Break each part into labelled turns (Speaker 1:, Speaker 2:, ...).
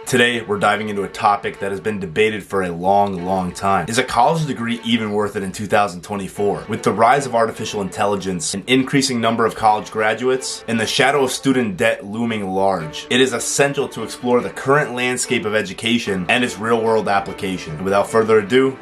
Speaker 1: Today, we're diving into a topic that has been debated for a long time. Is a college degree even worth it in 2024? With the rise of artificial intelligence, an increasing number of college graduates, and the shadow of student debt looming large, it is essential to explore the current landscape of education and its real-world application. Without further ado,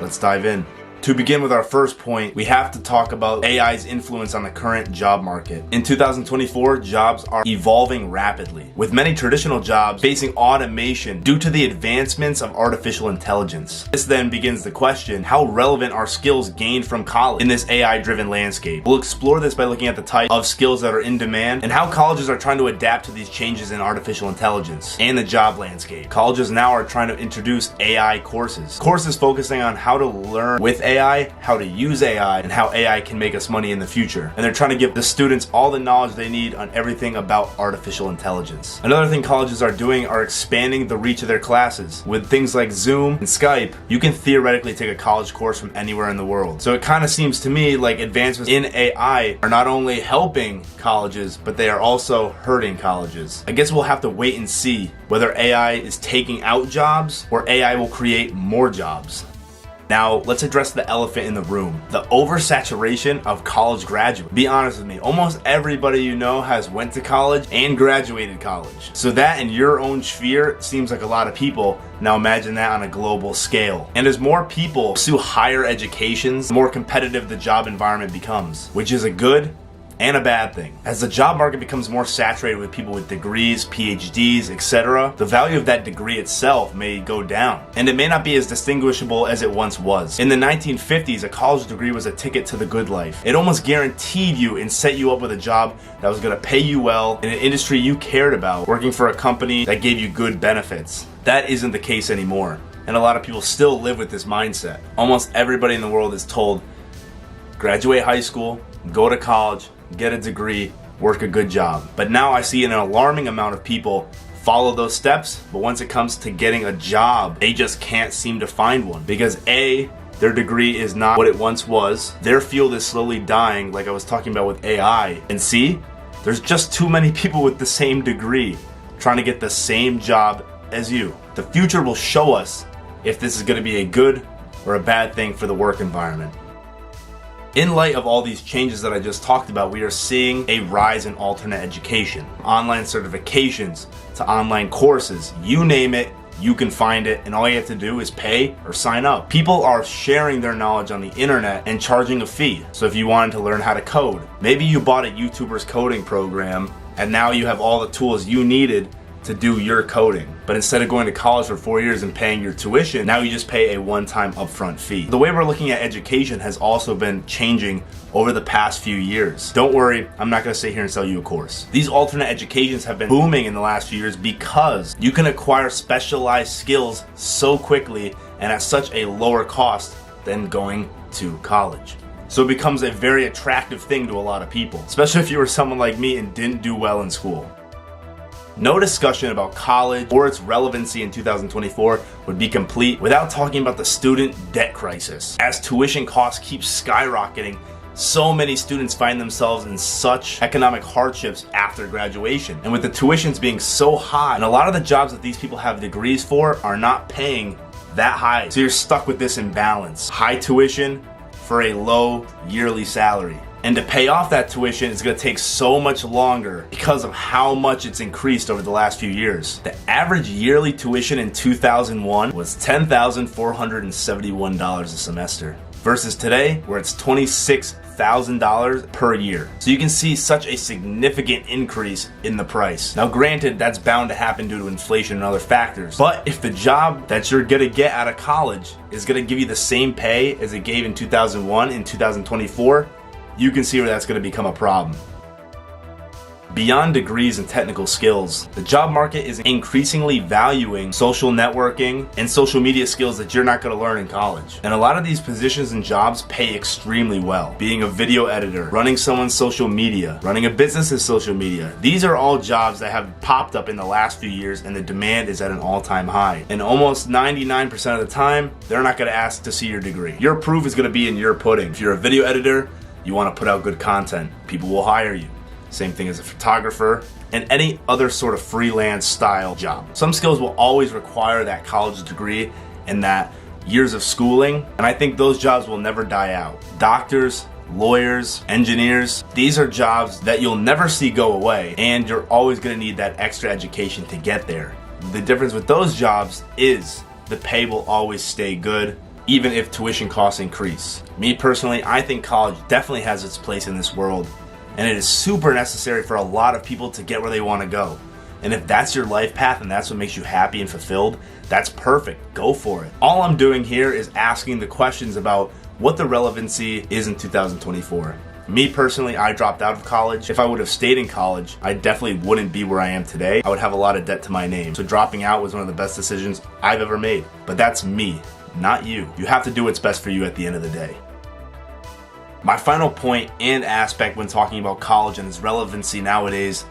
Speaker 1: let's dive in. To begin with our first point, we have to talk about AI's influence on the current job market. In 2024, jobs are evolving rapidly, with many traditional jobs facing automation due to the advancements of artificial intelligence. This then begins the question, how relevant are skills gained from college in this AI-driven landscape? We'll explore this by looking at the type of skills that are in demand and how colleges are trying to adapt to these changes in artificial intelligence and the job landscape. Colleges now are trying to introduce AI courses focusing on how to learn with AI, how to use AI, and how AI can make us money in the future. And they're trying to give the students all the knowledge they need on everything about artificial intelligence. Another thing colleges are doing are expanding the reach of their classes. With things like Zoom and Skype, you can theoretically take a college course from anywhere in the world. So it kind of seems to me like advancements in AI are not only helping colleges, but they are also hurting colleges. I guess we'll have to wait and see whether AI is taking out jobs or AI will create more jobs. Now, let's address the elephant in the room, the oversaturation of college graduates. Be honest with me, almost everybody you know has went to college and graduated college. So that in your own sphere seems like a lot of people. Now imagine that on a global scale. And as more people pursue higher educations, the more competitive the job environment becomes, which is a good and a bad thing. As the job market becomes more saturated with people with degrees, PhDs, etc., the value of that degree itself may go down, and it may not be as distinguishable as it once was. In the 1950s, a college degree was a ticket to the good life. It almost guaranteed you and set you up with a job that was going to pay you well in an industry you cared about, working for a company that gave you good benefits. That isn't the case anymore, and a lot of people still live with this mindset. Almost everybody in the world is told, graduate high school, go to college, get a degree, work a good job. But now I see an alarming amount of people follow those steps, but once it comes to getting a job, they just can't seem to find one because A, their degree is not what it once was, their field is slowly dying like I was talking about with AI, and C, there's just too many people with the same degree trying to get the same job as you. The future will show us if this is going to be a good or a bad thing for the work environment. In light of all these changes that I just talked about, we are seeing a rise in alternate education. Online certifications to online courses, you name it, you can find it, and all you have to do is pay or sign up. People are sharing their knowledge on the internet and charging a fee. So if you wanted to learn how to code, maybe you bought a YouTuber's coding program and now you have all the tools you needed to do your coding. But instead of going to college for 4 years and paying your tuition, now you just pay a one-time upfront fee. The way we're looking at education has also been changing over the past few years. Don't worry, I'm not gonna sit here and sell you a course. These alternate educations have been booming in the last few years because you can acquire specialized skills so quickly and at such a lower cost than going to college. So it becomes a very attractive thing to a lot of people, especially if you were someone like me and didn't do well in school. No discussion about college or its relevancy in 2024 would be complete without talking about the student debt crisis. As tuition costs keep skyrocketing, so many students find themselves in such economic hardships after graduation. And with the tuitions being so high, and a lot of the jobs that these people have degrees for are not paying that high. So you're stuck with this imbalance. High tuition for a low yearly salary. And to pay off that tuition is going to take so much longer because of how much it's increased over the last few years. The average yearly tuition in 2001 was $10,471 a semester versus today where it's $26,000 per year. So you can see such a significant increase in the price. Now granted, that's bound to happen due to inflation and other factors, but if the job that you're going to get out of college is going to give you the same pay as it gave in 2001 in 2024, you can see where that's going to become a problem. Beyond degrees and technical skills, the job market is increasingly valuing social networking and social media skills that you're not going to learn in college. And a lot of these positions and jobs pay extremely well. Being a video editor, running someone's social media, running a business's social media. These are all jobs that have popped up in the last few years and the demand is at an all-time high. And almost 99% of the time, they're not going to ask to see your degree. Your proof is going to be in your pudding. If you're a video editor, you want to put out good content. People will hire you. same thing as a photographer, and any other sort of freelance style job. Some skills will always require that college degree and that years of schooling, and I think those jobs will never die out. Doctors, lawyers, engineers, these are jobs that you'll never see go away, and you're always going to need that extra education to get there. The difference with those jobs is the pay will always stay good, even if tuition costs increase. Me personally, I think college definitely has its place in this world, and it is super necessary for a lot of people to get where they want to go. And if that's your life path and that's what makes you happy and fulfilled, that's perfect. Go for it. All I'm doing here is asking the questions about what the relevancy is in 2024. Me personally, I dropped out of college. If I would have stayed in college, I definitely wouldn't be where I am today. I would have a lot of debt to my name. So dropping out was one of the best decisions I've ever made. But that's me, not you. You have to do what's best for you at the end of the day. My final point and aspect when talking about college and its relevancy nowadays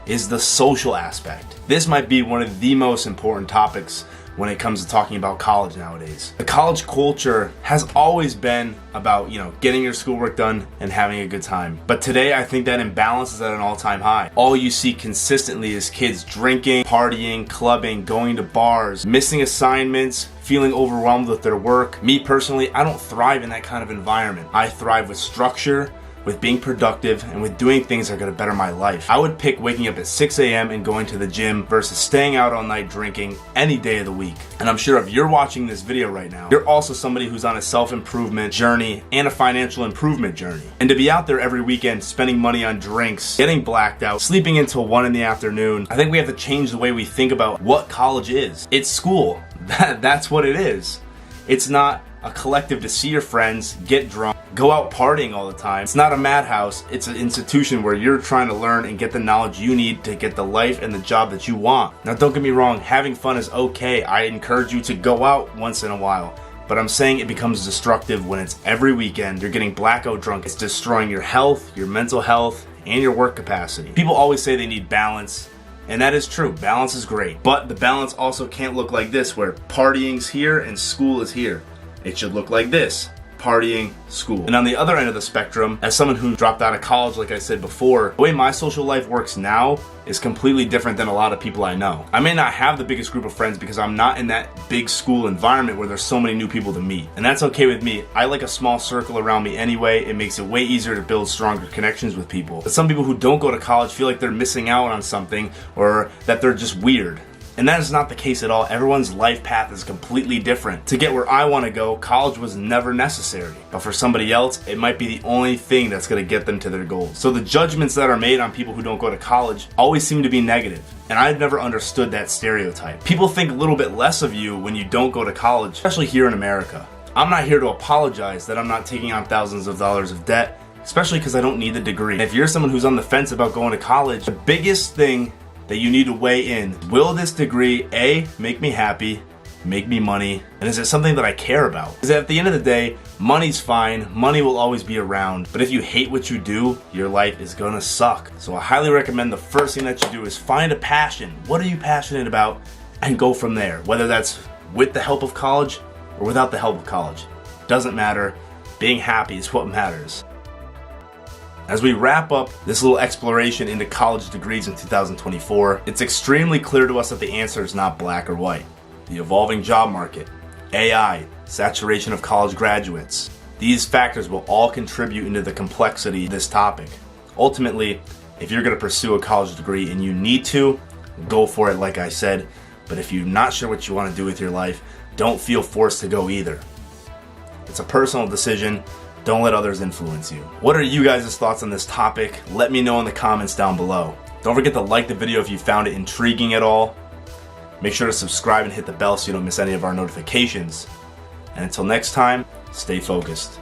Speaker 1: is the social aspect. This might be one of the most important topics when it comes to talking about college nowadays. The college culture has always been about, getting your schoolwork done and having a good time. But today, I think that imbalance is at an all-time high. All you see consistently is kids drinking, partying, clubbing, going to bars, missing assignments, feeling overwhelmed with their work. Me personally, I don't thrive in that kind of environment. I thrive with structure, with being productive, and with doing things that are gonna better my life. I would pick waking up at 6 a.m. and going to the gym versus staying out all night drinking any day of the week. And I'm sure if you're watching this video right now, you're also somebody who's on a self-improvement journey and a financial improvement journey. And to be out there every weekend spending money on drinks, getting blacked out, sleeping until 1 in the afternoon, I think we have to change the way we think about what college is. It's school. That's what it is. It's not a collective to see your friends, get drunk, go out partying all the time. It's not a madhouse. It's an institution where you're trying to learn and get the knowledge you need to get the life and the job that you want. Now, don't get me wrong, having fun is okay. I encourage you to go out once in a while. But I'm saying it becomes destructive when it's every weekend. You're getting blackout drunk. It's destroying your health, your mental health, and your work capacity. People always say they need balance. And that is true. Balance is great. But the balance also can't look like this, where partying's here and school is here. It should look like this: partying, school. And on the other end of the spectrum, as someone who dropped out of college, like I said before, the way my social life works now is completely different than a lot of people I know. I may not have the biggest group of friends because I'm not in that big school environment where there's so many new people to meet. And that's okay with me. I like a small circle around me anyway. It makes it way easier to build stronger connections with people. But some people who don't go to college feel like they're missing out on something, or that they're just weird. And that is not the case at all. Everyone's life path is completely different. To get where I want to go, college was never necessary. But for somebody else, it might be the only thing that's going to get them to their goals. So the judgments that are made on people who don't go to college always seem to be negative. And I've never understood that stereotype. People think a little bit less of you when you don't go to college, especially here in America. I'm not here to apologize that I'm not taking on thousands of dollars of debt, especially because I don't need the degree. And if you're someone who's on the fence about going to college, the biggest thing that you need to weigh in: will this degree A, make me happy, make me money, and is it something that I care about? Because at the end of the day, money's fine, money will always be around, but if you hate what you do, your life is gonna suck. So I highly recommend the first thing that you do is find a passion. What are you passionate about? And go from there. Whether that's with the help of college or without the help of college, doesn't matter. Being happy is what matters. As we wrap up this little exploration into college degrees in 2024, it's extremely clear to us that the answer is not black or white. The evolving job market, AI, saturation of college graduates, these factors will all contribute into the complexity of this topic. Ultimately, if you're going to pursue a college degree and you need to, go for it like I said. But if you're not sure what you want to do with your life, don't feel forced to go either. It's a personal decision. Don't let others influence you. What are you guys' thoughts on this topic? Let me know in the comments down below. Don't forget to like the video if you found it intriguing at all. Make sure to subscribe and hit the bell so you don't miss any of our notifications. And until next time, stay focused.